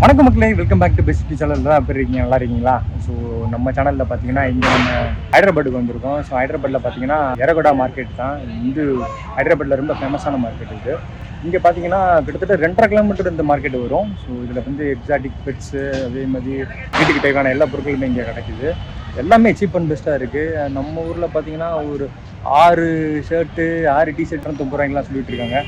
வணக்கம் மக்களே, welcome back to best channel. தான் எப்படி இருக்கீங்க? நல்லா இருக்கீங்களா? ஸோ நம்ம சேனலில் பார்த்தீங்கன்னா இங்கே நம்ம ஹைதராபாத்துக்கு வந்திருக்கோம். ஸோ ஹைதராபாத்தில் பார்த்தீங்கன்னா எரகடா மார்க்கெட் தான் இது. ஹைதராபாத்தில் ரொம்ப ஃபேமஸான மார்க்கெட் இது. இங்கே பார்த்தீங்கன்னா கிட்டத்தட்ட 2.5 கிலோமீட்டர் இந்த மார்க்கெட் வரும். ஸோ இதில் வந்து எக்ஸாட்டிக் பெட்ஸு, அதே மாதிரி வீட்டுக்கு தேவையான எல்லா பொருட்களுமே இங்கே கிடைக்குது. எல்லாமே சீப் அண்ட் பெஸ்ட்டாக இருக்குது. நம்ம ஊரில் பார்த்தீங்கன்னா ஒரு 6 ஷர்ட்டு 6 டிஷர்ட்லாம் 90 ரூபாய்க்குலாம் சொல்லிட்டு இருக்காங்க.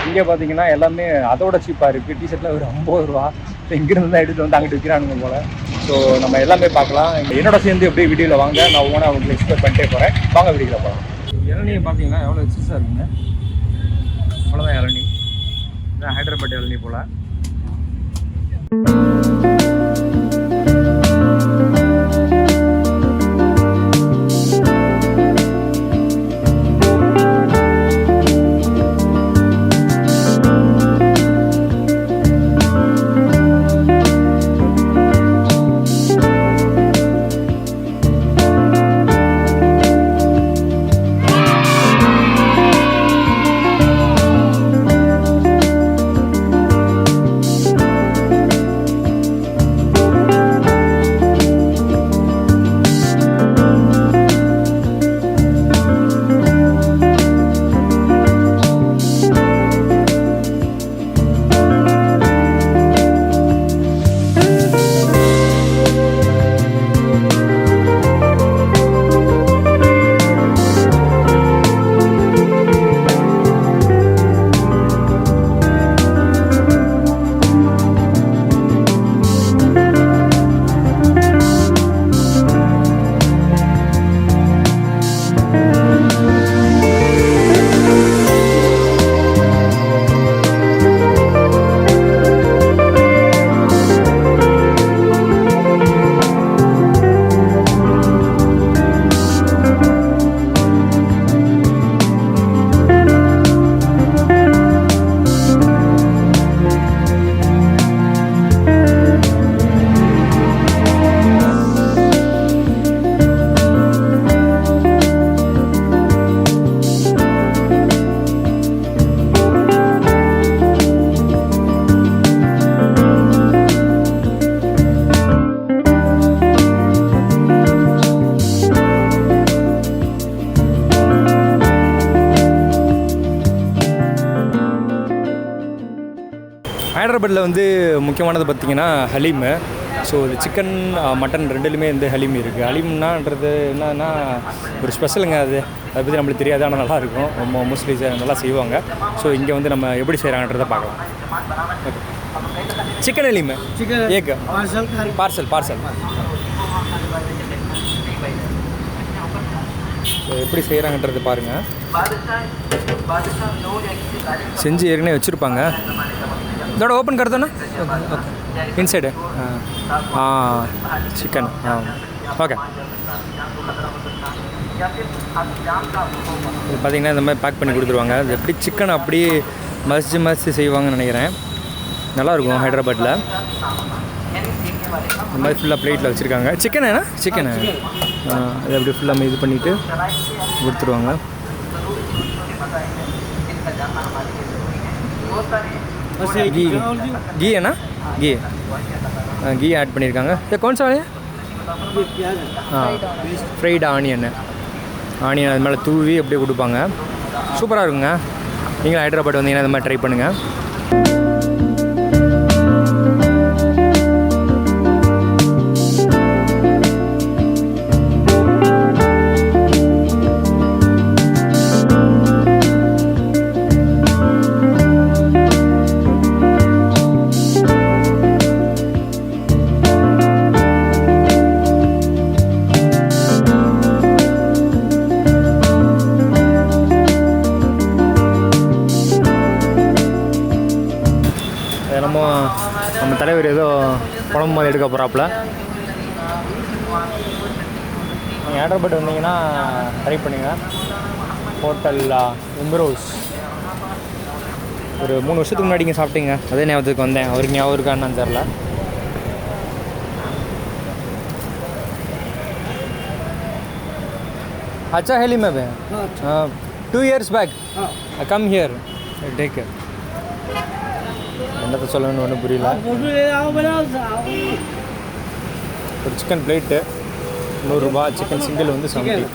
இங்கே பார்த்தீங்கன்னா எல்லாமே அதோட சீப்பாக இருக்குது. டிஷர்ட்லாம் ஒரு 50 ரூபா. ஸோ இங்கேருந்து தான் எடுத்து வந்து அங்கிட்டு விற்கிறானுங்க போல். ஸோ நம்ம எல்லாமே பார்க்கலாம். என்னோட சேர்ந்து எப்படியே வீடியோவில் வாங்க, நான் ஒவ்வொன்றா அவங்களுக்கு எக்ஸ்பிளைன் பண்ணிட்டே போகிறேன். வாங்க வீடியோவில் போகலாம். இளநியை பார்த்தீங்கன்னா எவ்வளோ எக்ஸஸாக இருக்குங்க. அவ்வளோதான் இளநி. இதான் ஹைதராபாத் இளநி போல். ஹைதராபாத்தில் வந்து முக்கியமானது பார்த்திங்கன்னா ஹலீமு. ஸோ இது சிக்கன் மட்டன் ரெண்டுலேயுமே வந்து ஹலீம் இருக்குது. ஹலீம்னான்றது என்னன்னா ஒரு ஸ்பெஷலுங்க. அதை பற்றி நம்மளுக்கு தெரியாது, ஆனால் நல்லாயிருக்கும். ரொம்ப மோஸ்ட்லி நல்லா செய்வாங்க. ஸோ இங்கே வந்து நம்ம எப்படி செய்கிறாங்கன்றதை பார்க்கலாம். ஓகே, சிக்கன் ஹலீமு ஏக் பார்சல். ஸோ எப்படி செய்கிறாங்கன்றது பாருங்கள். செஞ்சு ஏற்கனவே வச்சுருப்பாங்க. இதோட ஓப்பன் कर दो ना. ओके इनसाइड है. चिकन. ஓகே, இது பார்த்திங்கன்னா இந்த மாதிரி பேக் பண்ணி கொடுத்துருவாங்க. அது எப்படி சிக்கன் அப்படியே மசிச்சு செய்வாங்கன்னு நினைக்கிறேன். நல்லாயிருக்கும். ஹைதராபாத்தில் இந்த மாதிரி ஃபுல்லாக ப்ளேட்டில் வச்சுருக்காங்க. சிக்கனு அது அப்படி ஃபுல்லாக இது பண்ணிவிட்டு கொடுத்துருவாங்க. घी है ना, घी ऐड பண்ணியிருக்காங்க. ये कौन सा है? ஃப்ரைட் ஆனியன் அது மேலே தூவி அப்படியே கொடுப்பாங்க. சூப்பராக இருக்குங்க. நீங்களும் ஹைதராபாத் வந்தீங்கன்னா இந்த மாதிரி ட்ரை பண்ணுங்கள். நம்ம தலைவர் ஏதோ குழம்பு மாதிரி எடுக்க போகிறாப்புல. நீங்கள் ஹைதராபாத் வந்தீங்கன்னா ட்ரை பண்ணுங்கள். ஹோட்டல் எம்ப்ரோஸ் ஒரு 3 வருஷத்துக்கு முன்னாடி இங்கே சாப்பிட்டீங்க. அதே ஞாபகத்துக்கு வந்தேன். அவருக்கு ஞாபகம் இருக்கான்னு தெரில. अच्छा हेली में 2 years back I come here take care. என்னத்தை சொல்லணும்னு ஒன்றும் புரியல. ஒரு சிக்கன் பிளேட்டு 100 ரூபா, சிக்கன் சிங்கிள் வந்து 70.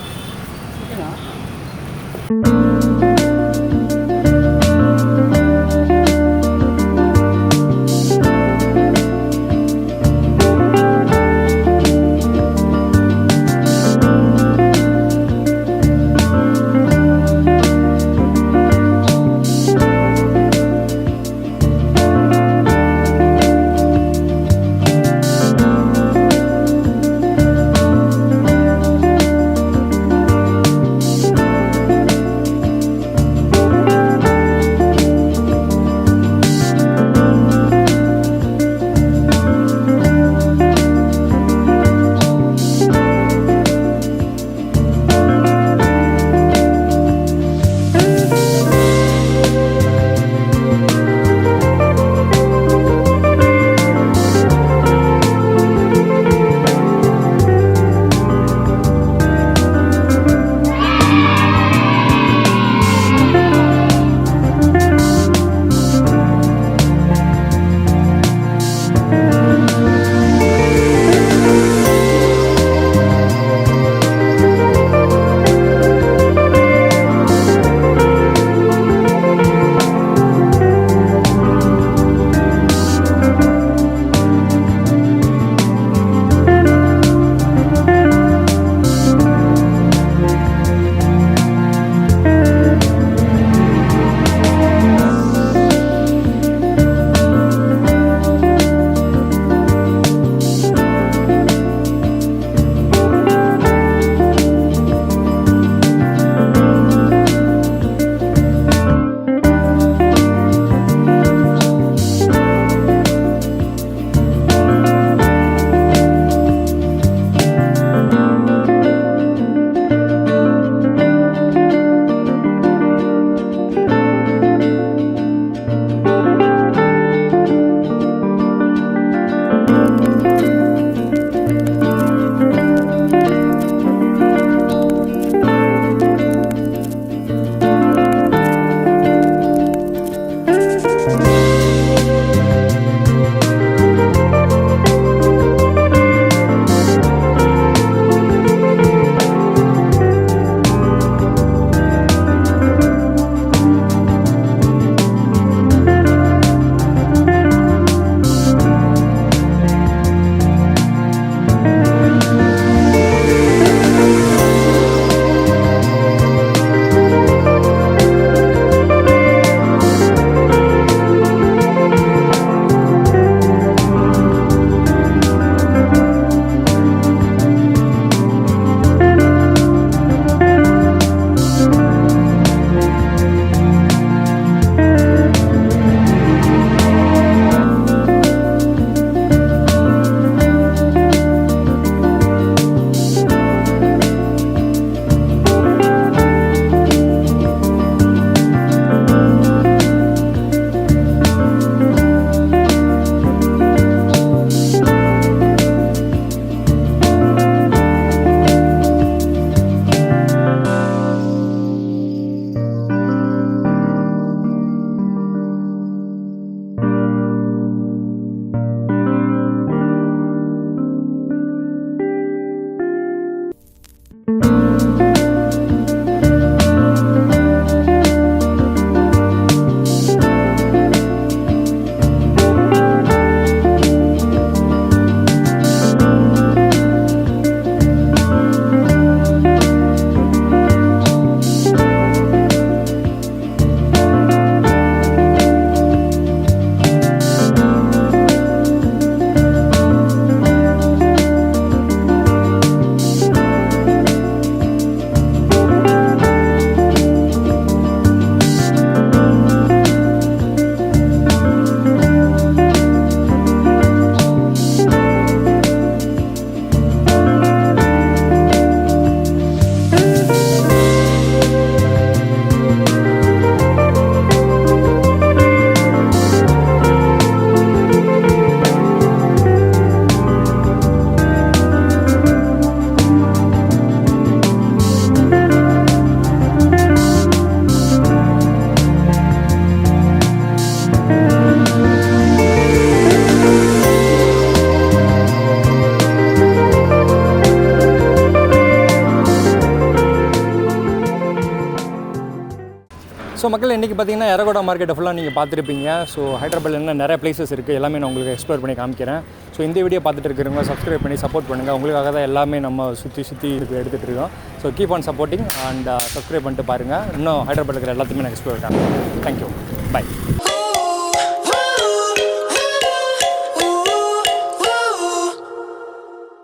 ஸோ மக்கள் இன்றைக்கி பார்த்தீங்கன்னா எரகோடா மார்க்கெட்டை ஃபுல்லாக நீங்கள் பார்த்துருப்பீங்க. ஸோ ஹைதராபாத்தில் என்ன நிறைய பிளேசஸ் இருக்குது, எல்லாமே நான் உங்களுக்கு எக்ஸ்ப்ளோர் பண்ணி காமிக்கிறேன். ஸோ இந்த வீடியோ பார்த்துட்டு இருக்கிறவங்க சப்ஸ்கிரைப் பண்ணி சப்போர்ட் பண்ணுங்கள். உங்களுக்காக தான் எல்லாமே நம்ம சுற்றி எடுத்துகிட்டு இருக்கோம். So keep on supporting and subscribe பண்ணிட்டு பாருங்கள். இன்னும் ஹைதராபாத்தில் இருக்கிற எல்லாத்தையுமே நான் எக்ஸ்ப்ளோர் பண்ணுறேன். Thank you, by.